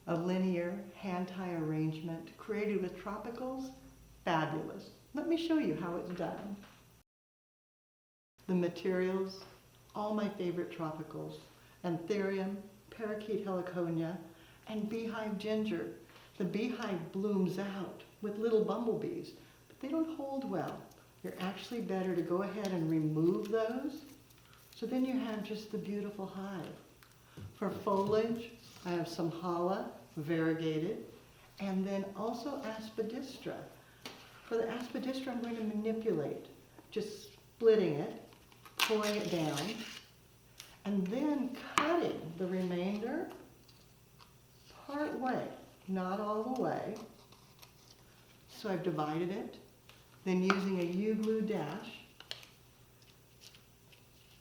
A linear hand-tie arrangement created with tropicals, fabulous. Let me show you how it's done. The materials, all my favorite tropicals, anthurium, parakeet heliconia, and beehive ginger. The beehive blooms out with little bumblebees, but they don't hold well. You're actually better to go ahead and remove those, so then you have just the beautiful hive. For foliage, I have some hala, variegated, and then also aspidistra. For the aspidistra, I'm going to manipulate, just splitting it, pulling it down, and then cutting the remainder part way, not all the way. So I've divided it, then using a U-glue dash,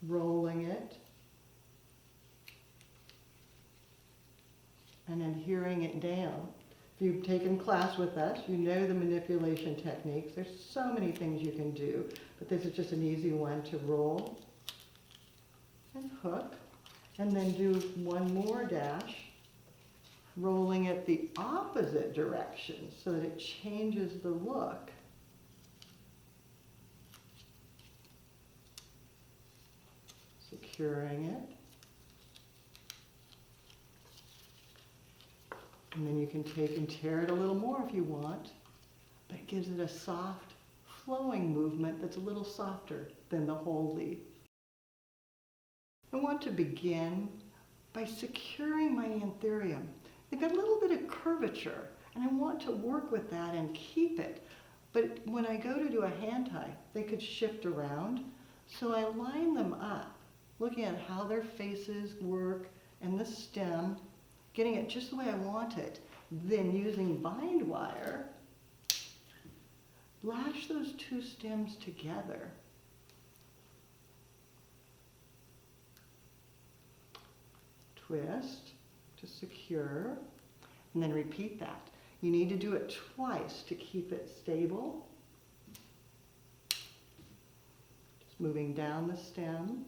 rolling it, and adhering it down. If you've taken class with us, you know the manipulation techniques. There's so many things you can do, but this is just an easy one to roll and hook, and then do one more dash, rolling it the opposite direction so that it changes the look. Securing it. And then you can take and tear it a little more if you want, but it gives it a soft, flowing movement that's a little softer than the whole leaf. I want to begin by securing my anthurium. They've got a little bit of curvature, and I want to work with that and keep it. But when I go to do a hand tie, they could shift around, so I line them up, looking at how their faces work and the stem, getting it just the way I want it. Then using bind wire, lash those two stems together. Twist to secure, and then repeat that. You need to do it twice to keep it stable. Just moving down the stem,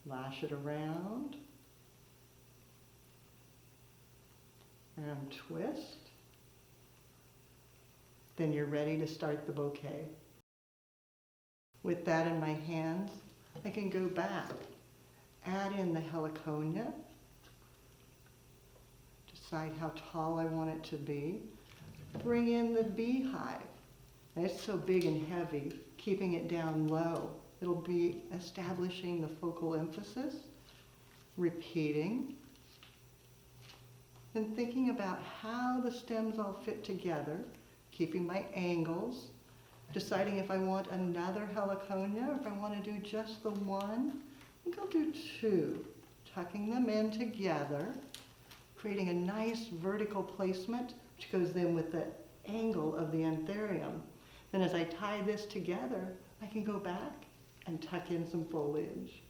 lash it around, and twist. Then you're ready to start the bouquet. With that in my hands, I can go back, add in the heliconia, decide how tall I want it to be, bring in the beehive. And it's so big and heavy, keeping it down low. It'll be establishing the focal emphasis, repeating, and thinking about how the stems all fit together, keeping my angles, deciding if I want another heliconia or if I want to do just the one. I think I'll do two, tucking them in together, creating a nice vertical placement, which goes then with the angle of the anthurium. Then as I tie this together, I can go back and tuck in some foliage.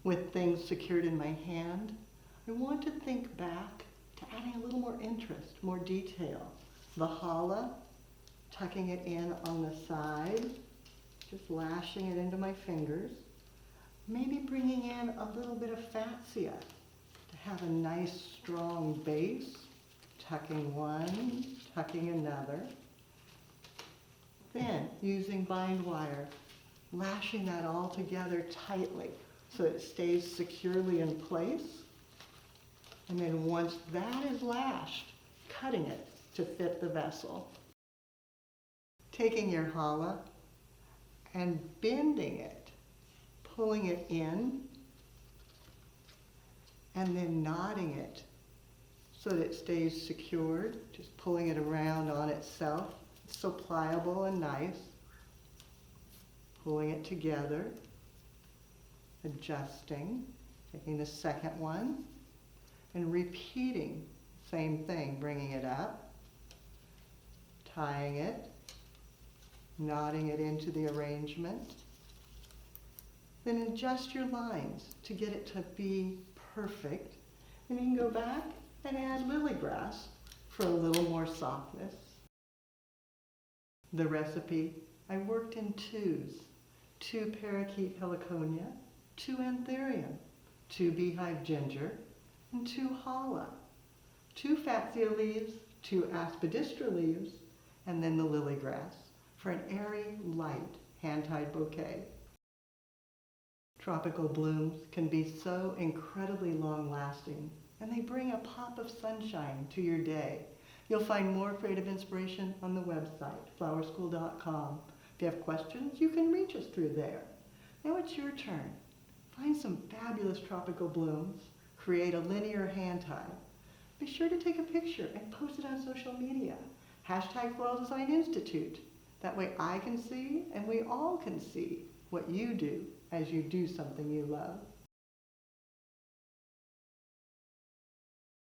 With things secured in my hand, I want to think back to adding a little more interest, more detail. The hala, tucking it in on the side, just lashing it into my fingers. Maybe bringing in a little bit of fatsia to have a nice strong base, tucking one, tucking another. Then using bind wire, lashing that all together tightly so it stays securely in place. And then once that is lashed, cutting it to fit the vessel. Taking your hala and bending it, pulling it in, and then knotting it so that it stays secured, just pulling it around on itself. It's so pliable and nice. Pulling it together, adjusting, taking the second one, and repeating, same thing, bringing it up, tying it, knotting it into the arrangement. Then adjust your lines to get it to be perfect. And you can go back and add lily grass for a little more softness. The recipe, I worked in twos. 2 parakeet heliconia, 2 anthurium, 2 beehive ginger, and 2 hala, 2 fatsia leaves, 2 aspidistra leaves, and then the lily grass for an airy, light, hand-tied bouquet. Tropical blooms can be so incredibly long-lasting, and they bring a pop of sunshine to your day. You'll find more creative inspiration on the website, flowerschool.com. If you have questions, you can reach us through there. Now it's your turn. Find some fabulous tropical blooms, create a linear hand tie. Be sure to take a picture and post it on social media. Hashtag Floral Design Institute. That way I can see and we all can see what you do as you do something you love.